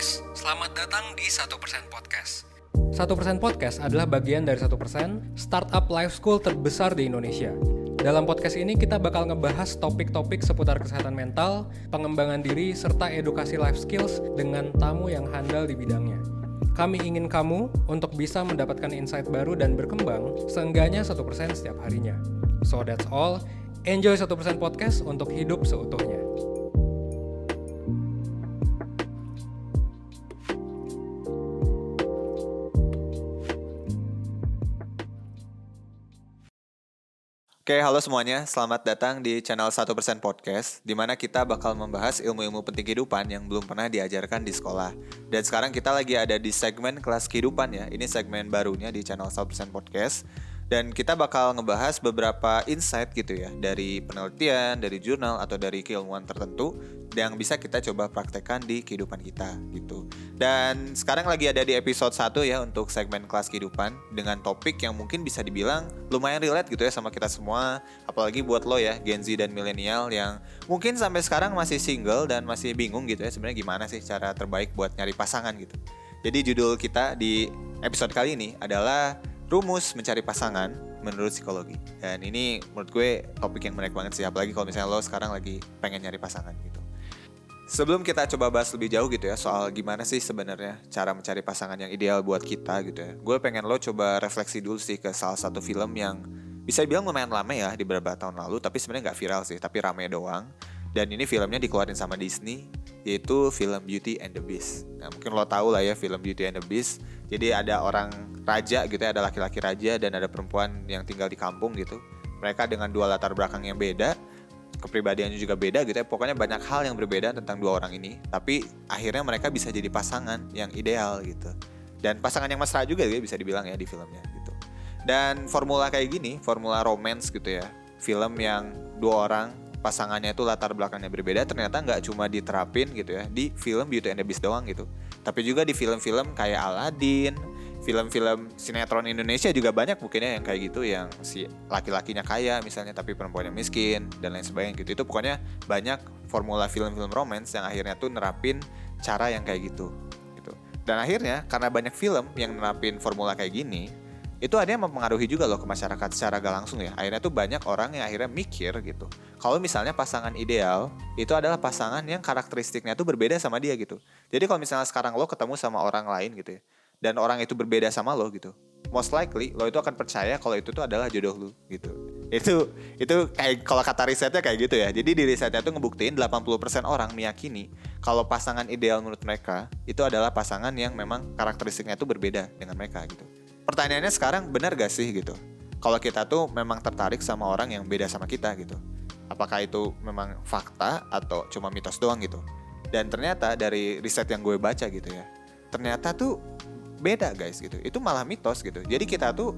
guys, selamat datang di 1% Podcast. 1% Podcast adalah bagian dari 1% startup life school terbesar di Indonesia. Dalam podcast ini kita bakal ngebahas topik-topik seputar kesehatan mental, pengembangan diri, serta edukasi life skills dengan tamu yang handal di bidangnya. Kami ingin kamu untuk bisa mendapatkan insight baru dan berkembang seenggaknya 1% setiap harinya. So that's all. Enjoy 1% Podcast untuk hidup seutuhnya. Oke, halo semuanya. Selamat datang di channel 1% Podcast, di mana kita bakal membahas ilmu-ilmu penting kehidupan yang belum pernah diajarkan di sekolah. Dan sekarang kita lagi ada di segmen kelas kehidupan ya. Ini segmen barunya di channel 1% Podcast. Dan kita bakal ngebahas beberapa insight gitu ya, dari penelitian, dari jurnal, atau dari keilmuan tertentu yang bisa kita coba praktekkan di kehidupan kita gitu. Dan sekarang lagi ada di episode 1 ya untuk segmen kelas kehidupan dengan topik yang mungkin bisa dibilang lumayan relate gitu ya sama kita semua. Apalagi buat lo ya, Gen Z dan milenial yang mungkin sampai sekarang masih single dan masih bingung gitu ya sebenarnya gimana sih cara terbaik buat nyari pasangan gitu. Jadi judul kita di episode kali ini adalah Rumus Mencari Pasangan Menurut Psikologi. Dan ini menurut gue topik yang menarik banget sih, apalagi kalau misalnya lo sekarang lagi pengen nyari pasangan gitu. Sebelum kita coba bahas lebih jauh gitu ya soal gimana sih sebenarnya cara mencari pasangan yang ideal buat kita gitu ya, gue pengen lo coba refleksi dulu sih ke salah satu film yang bisa dibilang lumayan lama ya di beberapa tahun lalu, tapi sebenarnya nggak viral sih, tapi rame doang. Dan ini filmnya dikeluarin sama Disney, yaitu film Beauty and the Beast. Nah mungkin lo tahu lah ya film Beauty and the Beast. Jadi ada orang raja gitu ya, ada laki-laki raja dan ada perempuan yang tinggal di kampung gitu. Mereka dengan dua latar belakang yang beda, kepribadiannya juga beda gitu ya. Pokoknya banyak hal yang berbeda tentang dua orang ini. Tapi akhirnya mereka bisa jadi pasangan yang ideal gitu. Dan pasangan yang mesra juga ya bisa dibilang ya di filmnya gitu. Dan formula kayak gini, formula romance gitu ya, film yang dua orang pasangannya itu latar belakangnya berbeda, ternyata nggak cuma diterapin gitu ya di film Beauty and the Beast doang gitu, tapi juga di film-film kayak Aladdin, film-film sinetron Indonesia juga banyak mungkin ya yang kayak gitu, yang si laki-lakinya kaya misalnya tapi perempuannya miskin dan lain sebagainya gitu. Itu pokoknya banyak formula film-film romance yang akhirnya tuh nerapin cara yang kayak gitu. Dan akhirnya karena banyak film yang nerapin formula kayak gini, itu ada yang mempengaruhi juga loh ke masyarakat secara gak langsung ya. Akhirnya tuh banyak orang yang akhirnya mikir gitu, kalau misalnya pasangan ideal itu adalah pasangan yang karakteristiknya tuh berbeda sama dia gitu. Jadi kalau misalnya sekarang lo ketemu sama orang lain gitu ya, dan orang itu berbeda sama lo gitu, most likely lo itu akan percaya kalau itu tuh adalah jodoh lo gitu. Itu kayak kalau kata risetnya kayak gitu ya. Jadi di risetnya tuh ngebuktiin 80% orang meyakini kalau pasangan ideal menurut mereka itu adalah pasangan yang memang karakteristiknya tuh berbeda dengan mereka gitu. Pertanyaannya sekarang, benar gak sih gitu kalau kita tuh memang tertarik sama orang yang beda sama kita gitu? Apakah itu memang fakta atau cuma mitos doang gitu? Dan ternyata dari riset yang gue baca gitu ya, ternyata tuh beda guys gitu. Itu malah mitos gitu. Jadi kita tuh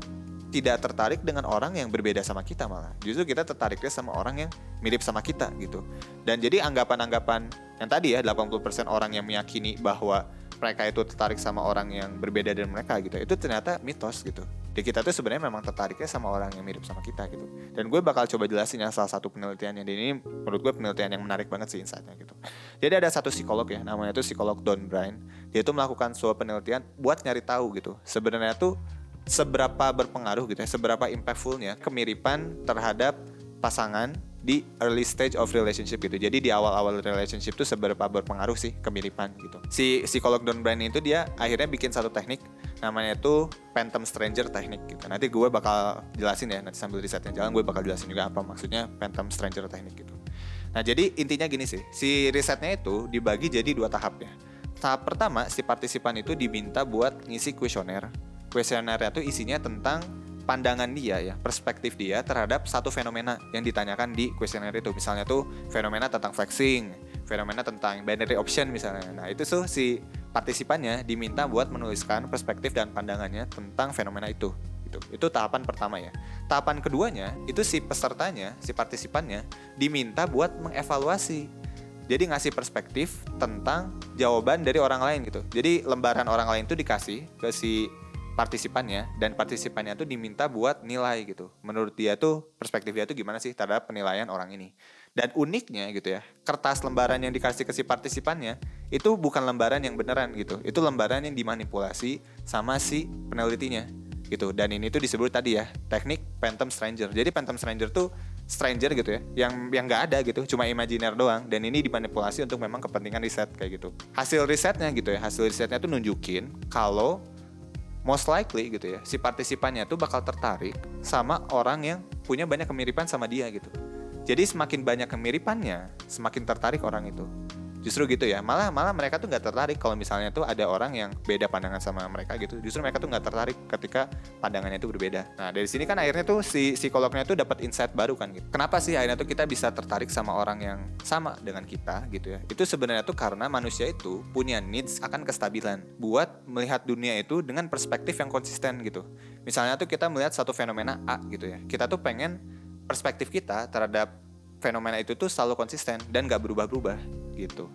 tidak tertarik dengan orang yang berbeda sama kita, malah justru kita tertariknya sama orang yang mirip sama kita gitu. Dan jadi anggapan-anggapan yang tadi ya, 80% orang yang meyakini bahwa mereka itu tertarik sama orang yang berbeda dari mereka gitu, itu ternyata mitos gitu. Jadi kita tuh sebenarnya memang tertariknya sama orang yang mirip sama kita gitu. Dan gue bakal coba jelasin ya salah satu penelitiannya. Dan ini menurut gue penelitian yang menarik banget sih insight-nya gitu. Jadi ada satu psikolog ya, namanya tuh psikolog Don Byrne. Dia tuh melakukan sebuah penelitian buat nyari tahu gitu, sebenarnya tuh seberapa berpengaruh gitu ya, seberapa impactfulnya kemiripan terhadap pasangan di early stage of relationship gitu. Jadi di awal-awal relationship tuh seberapa berpengaruh sih kemiripan gitu. Si psikolog Don Byrne itu dia akhirnya bikin satu teknik, namanya itu Phantom Stranger teknik gitu. Nanti gue bakal jelasin ya, nanti sambil risetnya jalan gue bakal jelasin juga apa maksudnya Phantom Stranger teknik gitu. Nah jadi intinya gini sih, si risetnya itu dibagi jadi 2 tahap ya. Tahap pertama, si partisipan itu diminta buat ngisi kuesioner. Kuesionernya tuh isinya tentang pandangan dia ya, perspektif dia terhadap satu fenomena yang ditanyakan di kuesioner itu. Misalnya tuh fenomena tentang flexing, fenomena tentang binary option misalnya. Nah itu tuh si partisipannya diminta buat menuliskan perspektif dan pandangannya tentang fenomena itu. Itu tahapan pertama ya. Tahapan keduanya itu si pesertanya, si partisipannya diminta buat mengevaluasi. Jadi ngasih perspektif tentang jawaban dari orang lain gitu. Jadi lembaran orang lain tuh dikasih ke si partisipannya, dan partisipannya tuh diminta buat nilai gitu. Menurut dia tuh perspektif dia tuh gimana sih terhadap penilaian orang ini. Dan uniknya gitu ya, kertas lembaran yang dikasih ke si partisipannya itu bukan lembaran yang beneran gitu. Itu lembaran yang dimanipulasi sama si penelitinya gitu. Dan ini tuh disebut tadi ya, teknik phantom stranger. Jadi phantom stranger tuh stranger gitu ya, yang nggak ada gitu, cuma imajiner doang. Dan ini dimanipulasi untuk memang kepentingan riset kayak gitu. Hasil risetnya gitu ya, hasil risetnya tuh nunjukin kalau most likely gitu ya, si partisipannya tuh bakal tertarik sama orang yang punya banyak kemiripan sama dia gitu. Jadi semakin banyak kemiripannya, semakin tertarik orang itu. Justru gitu ya, malah mereka tuh nggak tertarik kalau misalnya tuh ada orang yang beda pandangan sama mereka gitu. Justru mereka tuh nggak tertarik ketika pandangannya itu berbeda. Nah dari sini kan akhirnya tuh si psikolognya tuh dapat insight baru kan gitu. Kenapa sih akhirnya tuh kita bisa tertarik sama orang yang sama dengan kita gitu ya? Itu sebenarnya tuh karena manusia itu punya needs akan kestabilan buat melihat dunia itu dengan perspektif yang konsisten gitu. Misalnya tuh kita melihat satu fenomena A gitu ya, kita tuh pengen perspektif kita terhadap fenomena itu tuh selalu konsisten dan gak berubah-berubah gitu.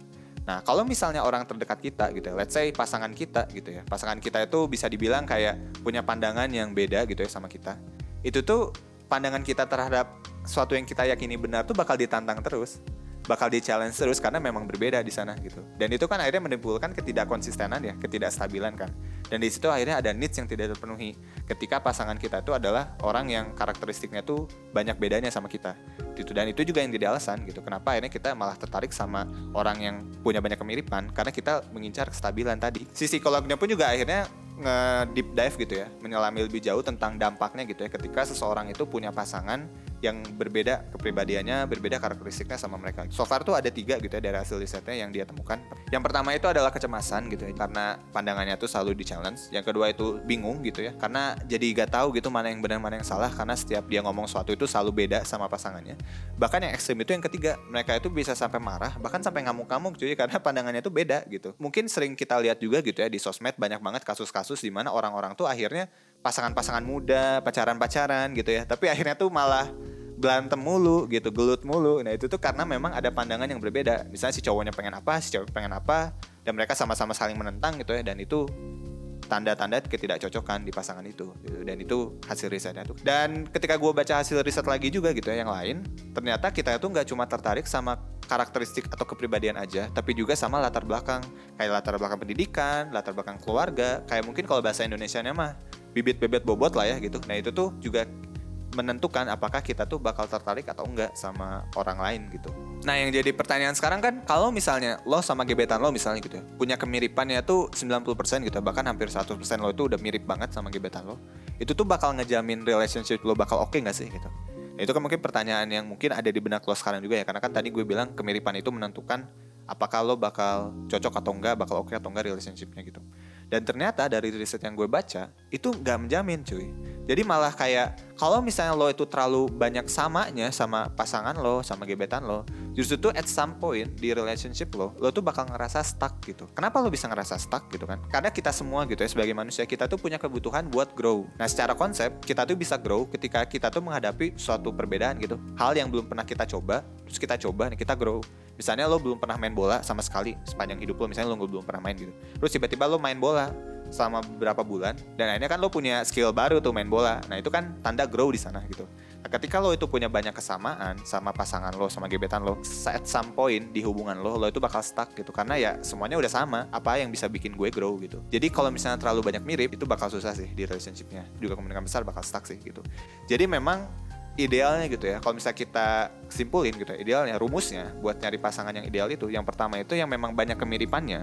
Nah kalau misalnya orang terdekat kita gitu ya, let's say pasangan kita gitu ya, pasangan kita itu bisa dibilang kayak punya pandangan yang beda gitu ya sama kita. Itu tuh pandangan kita terhadap sesuatu yang kita yakini benar tuh bakal ditantang terus, bakal di-challenge terus karena memang berbeda di sana gitu. Dan itu kan akhirnya menimbulkan ketidakkonsistenan ya, ketidakstabilan kan. Dan di situ akhirnya ada needs yang tidak terpenuhi ketika pasangan kita itu adalah orang yang karakteristiknya tuh banyak bedanya sama kita gitu. Dan itu juga yang jadi alasan gitu kenapa akhirnya kita malah tertarik sama orang yang punya banyak kemiripan, karena kita mengincar kestabilan tadi. Si psikolognya pun juga akhirnya nge-deep dive gitu ya, menyelami lebih jauh tentang dampaknya gitu ya ketika seseorang itu punya pasangan yang berbeda kepribadiannya, berbeda karakteristiknya sama mereka. So far tuh ada 3 gitu ya dari hasil risetnya yang dia temukan. Yang pertama itu adalah kecemasan gitu ya, karena pandangannya tuh selalu di-challenge. Yang kedua itu bingung gitu ya, karena jadi gak tahu gitu mana yang benar mana yang salah, karena setiap dia ngomong sesuatu itu selalu beda sama pasangannya. Bahkan yang ekstrim itu yang ketiga, mereka itu bisa sampai marah, bahkan sampai ngamuk-ngamuk cuy, karena pandangannya tuh beda gitu. Mungkin sering kita lihat juga gitu ya di sosmed, banyak banget kasus-kasus di mana orang-orang tuh akhirnya pasangan-pasangan muda, pacaran-pacaran gitu ya, tapi akhirnya tuh malah berantem mulu gitu, gelut mulu. Nah itu tuh karena memang ada pandangan yang berbeda. Misalnya si cowoknya pengen apa, si cewek pengen apa, dan mereka sama-sama saling menentang gitu ya. Dan itu tanda-tanda ketidakcocokan di pasangan itu gitu. Dan itu hasil risetnya tuh. Dan ketika gue baca hasil riset lagi juga gitu ya yang lain, ternyata kita itu nggak cuma tertarik sama karakteristik atau kepribadian aja, tapi juga sama latar belakang. Kayak latar belakang pendidikan, latar belakang keluarga. Kayak mungkin kalau bahasa Indonesianya mah bibit-bebet bobot lah ya gitu. Nah itu tuh juga menentukan apakah kita tuh bakal tertarik atau enggak sama orang lain gitu. Nah yang jadi pertanyaan sekarang kan, kalau misalnya lo sama gebetan lo misalnya gitu ya, punya kemiripannya tuh 90% gitu, bahkan hampir 100% lo itu udah mirip banget sama gebetan lo, itu tuh bakal ngejamin relationship lo bakal oke gak sih gitu. Nah, itu kan mungkin pertanyaan yang mungkin ada di benak lo sekarang juga ya, karena kan tadi gue bilang kemiripan itu menentukan apakah lo bakal cocok atau enggak, bakal oke atau enggak relationshipnya gitu. Dan ternyata dari riset yang gue baca, itu gak menjamin cuy. Jadi malah kayak, kalau misalnya lo itu terlalu banyak samanya sama pasangan lo, sama gebetan lo, justru tuh at some point di relationship lo tuh bakal ngerasa stuck gitu. Kenapa lo bisa ngerasa stuck gitu kan? Karena kita semua gitu ya, sebagai manusia, kita tuh punya kebutuhan buat grow. Nah secara konsep, kita tuh bisa grow ketika kita tuh menghadapi suatu perbedaan gitu. Hal yang belum pernah kita coba, terus kita coba nih, kita grow. Misalnya lo belum pernah main bola sama sekali sepanjang hidup lo, misalnya lo belum pernah main gitu. Terus tiba-tiba lo main bola selama beberapa bulan, dan akhirnya kan lo punya skill baru tuh main bola. Nah itu kan tanda grow di sana gitu. Nah, ketika lo itu punya banyak kesamaan sama pasangan lo, sama gebetan lo, at some point di hubungan lo itu bakal stuck gitu. Karena ya semuanya udah sama, apa yang bisa bikin gue grow gitu. Jadi kalau misalnya terlalu banyak mirip, itu bakal susah sih di relationshipnya. Juga kemungkinan besar bakal stuck sih gitu. Jadi memang idealnya gitu ya, kalau misalnya kita simpulin gitu ya, idealnya rumusnya buat nyari pasangan yang ideal itu, yang pertama itu yang memang banyak kemiripannya,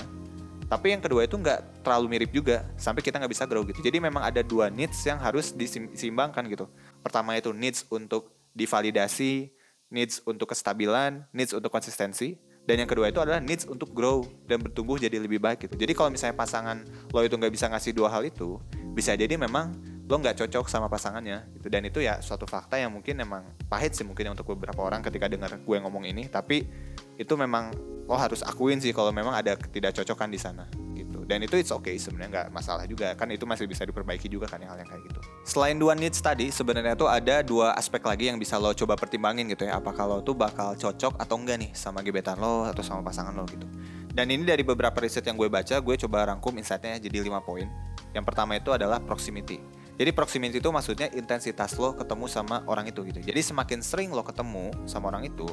tapi yang kedua itu nggak terlalu mirip juga sampai kita nggak bisa grow gitu. Jadi memang ada 2 needs yang harus diseimbangkan gitu. Pertama itu needs untuk divalidasi, needs untuk kestabilan, needs untuk konsistensi. Dan yang kedua itu adalah needs untuk grow dan bertumbuh jadi lebih baik gitu. Jadi kalau misalnya pasangan lo itu nggak bisa ngasih 2 hal itu, bisa jadi memang lo nggak cocok sama pasangannya gitu. Dan itu ya suatu fakta yang mungkin emang pahit sih mungkin untuk beberapa orang ketika dengar gue ngomong ini. Tapi itu memang lo harus akuin sih kalau memang ada ketidakcocokan di sana gitu. Dan itu it's okay sebenarnya, nggak masalah juga kan, itu masih bisa diperbaiki juga kan hal yang kayak gitu. Selain 2 needs tadi, sebenarnya tuh ada 2 aspek lagi yang bisa lo coba pertimbangin gitu ya, apakah lo tuh bakal cocok atau enggak nih sama gebetan lo atau sama pasangan lo gitu. Dan ini dari beberapa riset yang gue baca, gue coba rangkum insight-nya jadi 5 poin. Yang pertama itu adalah proximity. Jadi proximity itu maksudnya intensitas lo ketemu sama orang itu gitu. Jadi semakin sering lo ketemu sama orang itu,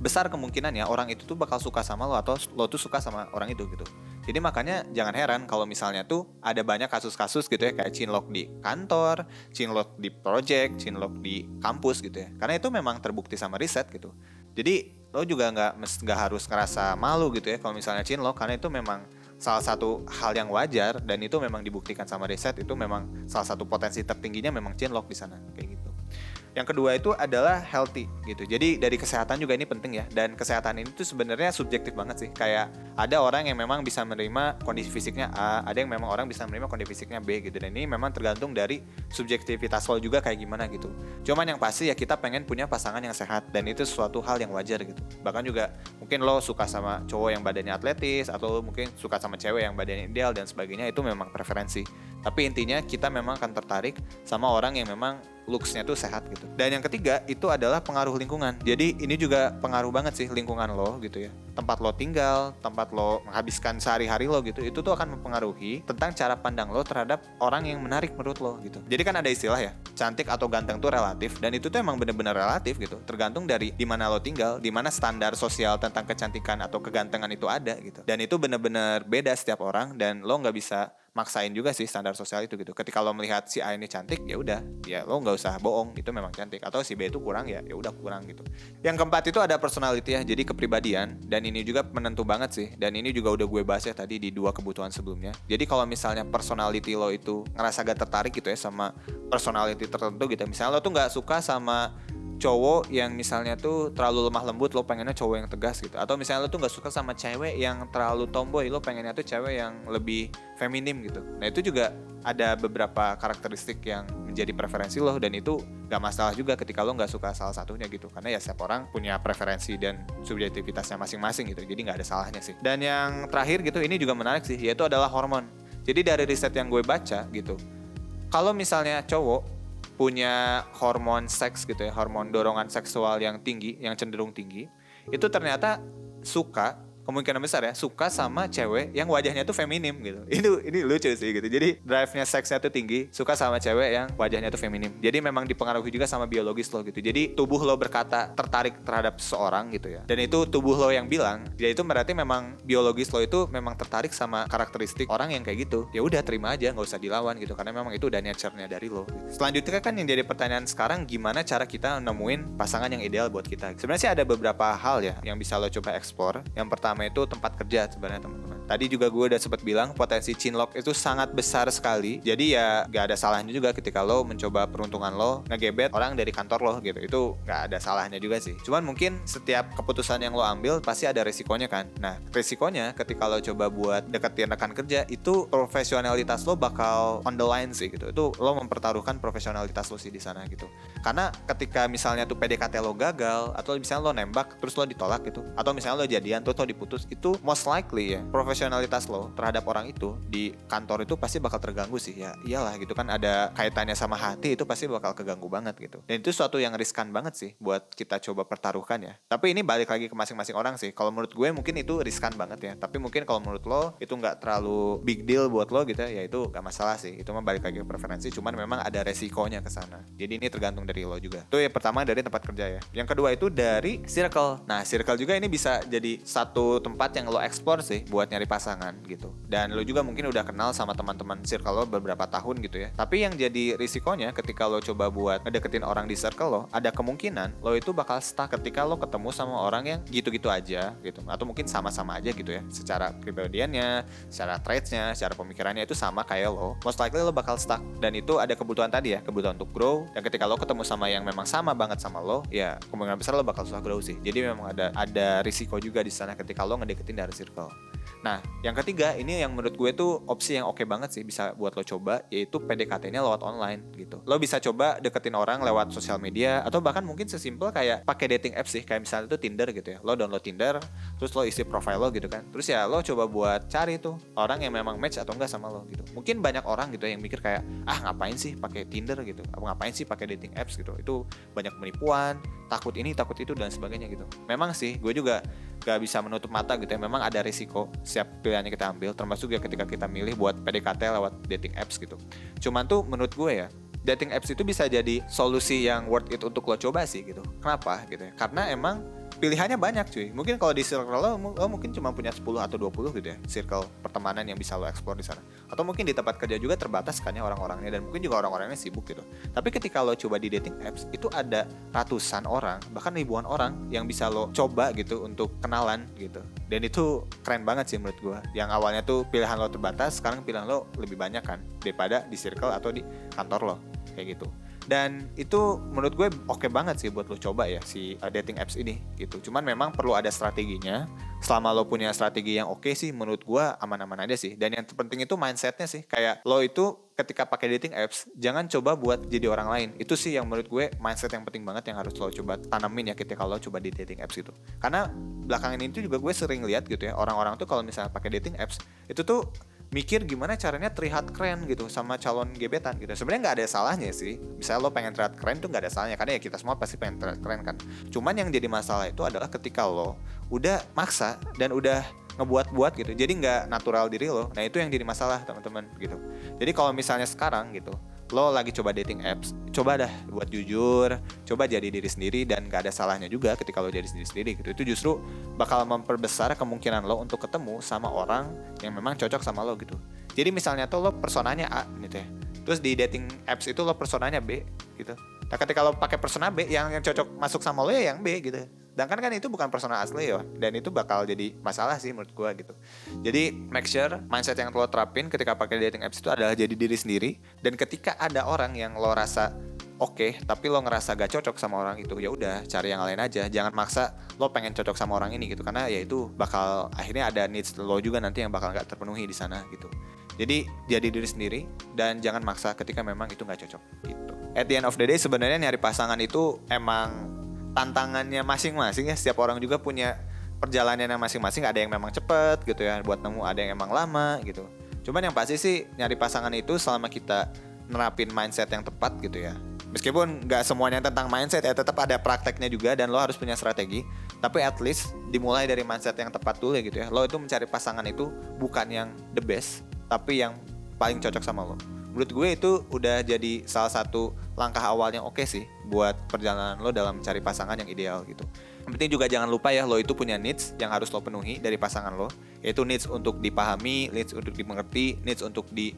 besar kemungkinan ya orang itu tuh bakal suka sama lo atau lo tuh suka sama orang itu gitu. Jadi makanya jangan heran kalau misalnya tuh ada banyak kasus-kasus gitu ya, kayak chinlock di kantor, chinlock di project, chinlock di kampus gitu ya. Karena itu memang terbukti sama riset gitu. Jadi lo juga nggak harus ngerasa malu gitu ya kalau misalnya chinlock, karena itu memang salah satu hal yang wajar dan itu memang dibuktikan sama riset, itu memang salah satu potensi tertingginya memang chinlock di sana kayak gitu. Yang kedua itu adalah healthy gitu. Jadi dari kesehatan juga ini penting ya. Dan kesehatan ini tuh sebenarnya subjektif banget sih. Kayak ada orang yang memang bisa menerima kondisi fisiknya A, ada yang memang orang bisa menerima kondisi fisiknya B gitu. Dan ini memang tergantung dari subjektivitas lo juga kayak gimana gitu. Cuman yang pasti ya kita pengen punya pasangan yang sehat, dan itu suatu hal yang wajar gitu. Bahkan juga mungkin lo suka sama cowok yang badannya atletis, atau lo mungkin suka sama cewek yang badannya ideal dan sebagainya, itu memang preferensi. Tapi intinya kita memang akan tertarik sama orang yang memang looks-nya tuh sehat gitu. Dan yang ketiga itu adalah pengaruh lingkungan. Jadi ini juga pengaruh banget sih lingkungan lo gitu ya. Tempat lo tinggal, tempat lo menghabiskan sehari-hari lo gitu, itu tuh akan mempengaruhi tentang cara pandang lo terhadap orang yang menarik menurut lo gitu. Jadi kan ada istilah ya, cantik atau ganteng tuh relatif, dan itu tuh emang bener-bener relatif gitu. Tergantung dari di mana lo tinggal, di mana standar sosial tentang kecantikan atau kegantengan itu ada gitu. Dan itu bener-bener beda setiap orang, dan lo nggak bisa maksain juga sih standar sosial itu gitu. Ketika lo melihat si A ini cantik, ya udah, ya lo nggak usah bohong, itu memang cantik. Atau si B itu kurang, ya udah kurang gitu. Yang keempat itu ada personality ya, jadi kepribadian, dan ini juga menentu banget sih. Dan ini juga udah gue bahas ya tadi di 2 kebutuhan sebelumnya. Jadi kalau misalnya personality lo itu ngerasa gak tertarik gitu ya sama personality tertentu gitu, misalnya lo tuh nggak suka sama cowok yang misalnya tuh terlalu lemah lembut, lo pengennya cowok yang tegas gitu. Atau misalnya lo tuh gak suka sama cewek yang terlalu tomboy, lo pengennya tuh cewek yang lebih feminim gitu. Nah itu juga ada beberapa karakteristik yang menjadi preferensi lo, dan itu gak masalah juga ketika lo gak suka salah satunya gitu. Karena ya setiap orang punya preferensi dan subjektivitasnya masing-masing gitu, jadi gak ada salahnya sih. Dan yang terakhir gitu, ini juga menarik sih, yaitu adalah hormon. Jadi dari riset yang gue baca gitu, kalau misalnya cowok punya hormon seks gitu ya, hormon dorongan seksual yang tinggi, yang cenderung tinggi, itu ternyata suka, kemungkinan besar ya, suka sama cewek yang wajahnya tuh feminim gitu. Ini lucu sih gitu. Jadi drive-nya seksnya tuh tinggi, suka sama cewek yang wajahnya tuh feminim. Jadi memang dipengaruhi juga sama biologis lo gitu. Jadi tubuh lo berkata tertarik terhadap seseorang gitu ya. Dan itu tubuh lo yang bilang, ya itu berarti memang biologis lo itu memang tertarik sama karakteristik orang yang kayak gitu. Ya udah terima aja, nggak usah dilawan gitu. Karena memang itu udah nature-nya dari lo. Gitu. Selanjutnya kan yang jadi pertanyaan sekarang, gimana cara kita nemuin pasangan yang ideal buat kita? Sebenarnya sih ada beberapa hal ya yang bisa lo coba explore. Yang pertama itu tempat kerja sebenarnya teman-teman. Tadi juga gue udah sempat bilang potensi chinlock itu sangat besar sekali. Jadi ya gak ada salahnya juga ketika lo mencoba peruntungan lo ngegebet orang dari kantor lo gitu. Itu gak ada salahnya juga sih. Cuman mungkin setiap keputusan yang lo ambil pasti ada resikonya kan. Nah resikonya ketika lo coba buat deketin rekan kerja, itu profesionalitas lo bakal on the line sih gitu. Itu lo mempertaruhkan profesionalitas lo sih di sana gitu. Karena ketika misalnya tuh PDKT lo gagal, atau misalnya lo nembak terus lo ditolak gitu, atau misalnya lo jadian terus lo diputus, itu most likely ya profesionalitas lo terhadap orang itu di kantor itu pasti bakal terganggu sih ya. Iyalah gitu kan, ada kaitannya sama hati, itu pasti bakal keganggu banget gitu. Dan itu suatu yang riskan banget sih buat kita coba pertaruhkan ya. Tapi ini balik lagi ke masing-masing orang sih. Kalau menurut gue mungkin itu riskan banget ya, tapi mungkin kalau menurut lo itu nggak terlalu big deal buat lo gitu ya, itu nggak masalah sih. Itu mah balik lagi ke preferensi, cuman memang ada resikonya ke sana. Jadi ini tergantung dari lo juga. Itu yang pertama dari tempat kerja ya. Yang kedua itu dari circle. Nah circle juga ini bisa jadi satu tempat yang lo explore sih buat nyari pasangan gitu. Dan lo juga mungkin udah kenal sama teman-teman circle lo beberapa tahun gitu ya. Tapi yang jadi risikonya ketika lo coba buat ngedeketin orang di circle lo, ada kemungkinan lo itu bakal stuck ketika lo ketemu sama orang yang gitu-gitu aja gitu. Atau mungkin sama-sama aja gitu ya. Secara kepribadiannya, secara traitsnya, secara pemikirannya itu sama kayak lo. Most likely lo bakal stuck. Dan itu ada kebutuhan tadi ya, kebutuhan untuk grow. Dan ketika lo ketemu sama yang memang sama banget sama lo, ya kemungkinan besar lo bakal susah grow sih. Jadi memang ada risiko juga di sana ketika lo ngedeketin dari circle. Nah, yang ketiga ini yang menurut gue tuh opsi yang oke banget sih bisa buat lo coba, yaitu PDKT-nya lewat online gitu. Lo bisa coba deketin orang lewat sosial media, atau bahkan mungkin sesimpel kayak pakai dating apps sih, kayak misalnya tuh Tinder gitu ya. Lo download Tinder, terus lo isi profile lo gitu kan. Terus ya lo coba buat cari tuh orang yang memang match atau enggak sama lo gitu. Mungkin banyak orang gitu yang mikir kayak, ngapain sih pakai Tinder gitu, ngapain sih pakai dating apps gitu. Itu banyak penipuan, takut ini, takut itu dan sebagainya gitu. Memang sih gue juga gak bisa menutup mata gitu ya, memang ada risiko setiap pilihannya kita ambil, termasuk ya ketika kita milih buat PDKT lewat dating apps gitu. Cuman tuh menurut gue ya, dating apps itu bisa jadi solusi yang worth it untuk lo coba sih gitu. Kenapa gitu ya? Karena emang pilihannya banyak cuy. Mungkin kalau di circle lo mungkin cuma punya 10 atau 20 gitu ya, circle pertemanan yang bisa lo explore di sana. Atau mungkin di tempat kerja juga terbatas kan ya orang-orangnya, dan mungkin juga orang-orangnya sibuk gitu. Tapi ketika lo coba di dating apps, itu ada ratusan orang, bahkan ribuan orang yang bisa lo coba gitu untuk kenalan gitu. Dan itu keren banget sih menurut gue. Yang awalnya tuh pilihan lo terbatas, sekarang pilihan lo lebih banyak kan daripada di circle atau di kantor lo, kayak gitu. Dan itu menurut gue oke banget sih buat lo coba ya si dating apps ini gitu. Cuman memang perlu ada strateginya. Selama lo punya strategi yang oke sih, menurut gue aman-aman aja sih. Dan yang terpenting itu mindsetnya sih. Kayak lo itu ketika pakai dating apps, jangan coba buat jadi orang lain. Itu sih yang menurut gue mindset yang penting banget yang harus lo coba tanemin ya ketika lo coba di dating apps gitu. Karena belakangan ini tuh juga gue sering lihat gitu ya, orang-orang tuh kalau misalnya pakai dating apps itu tuh mikir gimana caranya terlihat keren gitu sama calon gebetan gitu. Sebenarnya nggak ada salahnya sih. Misalnya lo pengen terlihat keren tuh nggak ada salahnya, karena ya kita semua pasti pengen terlihat keren kan. Cuman yang jadi masalah itu adalah ketika lo udah maksa dan udah ngebuat-buat gitu, jadi nggak natural diri lo. Nah itu yang jadi masalah teman-teman gitu. Jadi kalau misalnya sekarang gitu lo lagi coba dating apps, coba dah buat jujur, coba jadi diri sendiri, dan gak ada salahnya juga ketika lo jadi diri sendiri gitu. Itu justru bakal memperbesar kemungkinan lo untuk ketemu sama orang yang memang cocok sama lo gitu. Jadi misalnya tuh lo personanya A gitu ya, terus di dating apps itu lo personanya B gitu. Nah ketika lo pakai persona B, yang cocok masuk sama lo ya yang B gitu. Sedangkan kan itu bukan persona asli ya, dan itu bakal jadi masalah sih menurut gue gitu. Jadi make sure mindset yang lo terapin ketika pakai dating apps itu adalah jadi diri sendiri. Dan ketika ada orang yang lo rasa oke, tapi lo ngerasa gak cocok sama orang itu, ya udah cari yang lain aja. Jangan maksa lo pengen cocok sama orang ini gitu, karena ya itu bakal akhirnya ada needs lo juga nanti yang bakal gak terpenuhi di sana gitu. Jadi jadi diri sendiri dan jangan maksa ketika memang itu gak cocok gitu. At the end of the day sebenarnya nyari pasangan itu emang tantangannya masing-masing ya. Setiap orang juga punya perjalanannya masing-masing. Ada yang memang cepet gitu ya buat nemu, ada yang emang lama gitu. Cuman yang pasti sih nyari pasangan itu selama kita nerapin mindset yang tepat gitu ya. Meskipun gak semuanya tentang mindset ya, tetap ada prakteknya juga dan lo harus punya strategi. Tapi at least dimulai dari mindset yang tepat dulu ya gitu ya. Lo itu mencari pasangan itu bukan yang the best, tapi yang paling cocok sama lo. Menurut gue itu udah jadi salah satu langkah awal yang oke sih buat perjalanan lo dalam mencari pasangan yang ideal gitu. Yang penting juga jangan lupa ya, lo itu punya needs yang harus lo penuhi dari pasangan lo. Yaitu needs untuk dipahami, needs untuk dimengerti, needs untuk di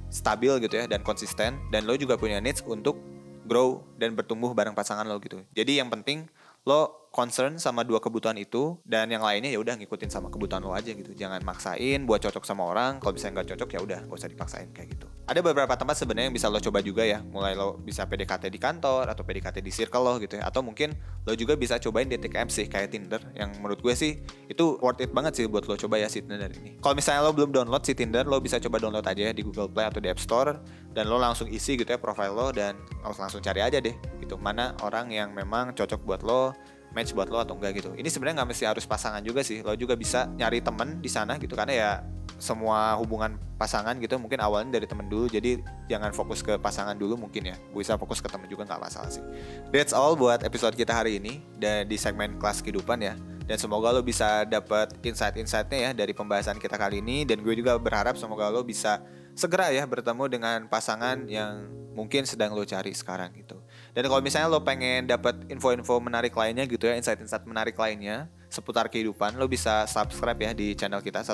stabil gitu ya dan konsisten. Dan lo juga punya needs untuk grow dan bertumbuh bareng pasangan lo gitu. Jadi yang penting lo concern sama dua kebutuhan itu, dan yang lainnya ya udah ngikutin sama kebutuhan lo aja gitu. Jangan maksain buat cocok sama orang. Kalau misalnya nggak cocok ya udah nggak usah dipaksain kayak gitu. Ada beberapa tempat sebenarnya yang bisa lo coba juga ya. Mulai lo bisa PDKT di kantor atau PDKT di circle lo gitu ya. Atau mungkin lo juga bisa cobain dating apps sih kayak Tinder, yang menurut gue sih itu worth it banget sih buat lo coba ya si Tinder ini. Kalau misalnya lo belum download si Tinder, lo bisa coba download aja ya di Google Play atau di App Store, dan lo langsung isi gitu ya profile lo, dan langsung cari aja deh gitu mana orang yang memang cocok buat lo, match buat lo atau enggak gitu. Ini sebenarnya nggak mesti harus pasangan juga sih. Lo juga bisa nyari temen di sana gitu, karena ya semua hubungan pasangan gitu mungkin awalnya dari temen dulu. Jadi jangan fokus ke pasangan dulu mungkin ya. Bisa fokus ke temen juga nggak masalah sih. That's all buat episode kita hari ini dan di segmen kelas kehidupan ya. Dan semoga lo bisa dapat insight-insightnya ya dari pembahasan kita kali ini. Dan gue juga berharap semoga lo bisa segera ya bertemu dengan pasangan yang mungkin sedang lo cari sekarang gitu. Dan kalau misalnya lo pengen dapat info-info menarik lainnya gitu ya, insight-insight menarik lainnya seputar kehidupan, lo bisa subscribe ya di channel kita 1%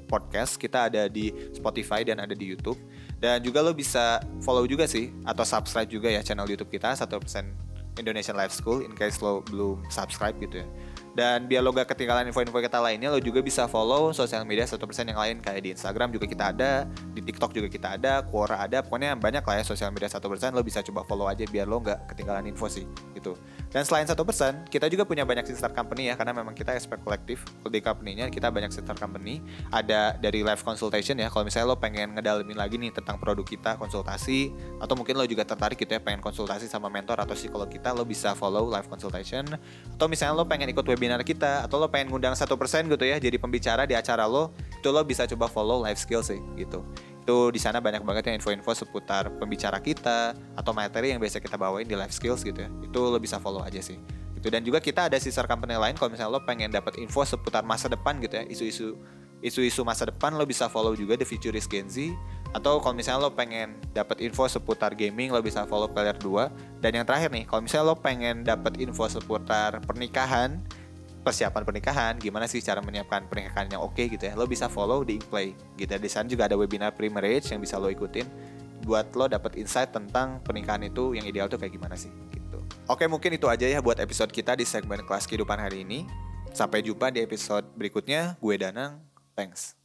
Podcast. Kita ada di Spotify dan ada di YouTube. Dan juga lo bisa follow juga sih atau subscribe juga ya channel YouTube kita 1% Indonesian Life School in case lo belum subscribe gitu ya. Dan biar lo gak ketinggalan info-info kita lainnya, lo juga bisa follow sosial media 1% yang lain. Kayak di Instagram juga kita ada, di TikTok juga kita ada, Quora ada. Pokoknya banyak lah ya sosial media 1%. Lo bisa coba follow aja biar lo gak ketinggalan info sih gitu. Dan selain 1%, kita juga punya banyak sister company ya. Karena memang kita aspek kolektif di company-nya, kita banyak sister company. Ada dari live consultation ya. Kalau misalnya lo pengen ngedalemin lagi nih tentang produk kita, konsultasi. Atau mungkin lo juga tertarik gitu ya, pengen konsultasi sama mentor atau psikolog kita, lo bisa follow live consultation. Atau misalnya lo pengen ikut webinar kita, atau lo pengen ngundang 1% gitu ya jadi pembicara di acara lo, itu lo bisa coba follow life skills sih gitu. Itu di sana banyak banget ya info-info seputar pembicara kita atau materi yang biasa kita bawain di life skills gitu ya. Itu lo bisa follow aja sih gitu. Dan juga kita ada sister company lain. Kalau misalnya lo pengen dapat info seputar masa depan gitu ya, isu-isu masa depan, lo bisa follow juga The Futurist Gen Z. Atau kalau misalnya lo pengen dapat info seputar gaming, lo bisa follow Player 2. Dan yang terakhir nih, kalau misalnya lo pengen dapat info seputar pernikahan persiapan pernikahan, gimana sih cara menyiapkan pernikahan yang oke gitu ya, lo bisa follow di Inkplay gitu. Di sana juga ada webinar pre-marriage yang bisa lo ikutin buat lo dapet insight tentang pernikahan itu yang ideal tuh kayak gimana sih gitu. Oke, mungkin itu aja ya buat episode kita di segmen kelas kehidupan hari ini. Sampai jumpa di episode berikutnya. Gue Danang, thanks.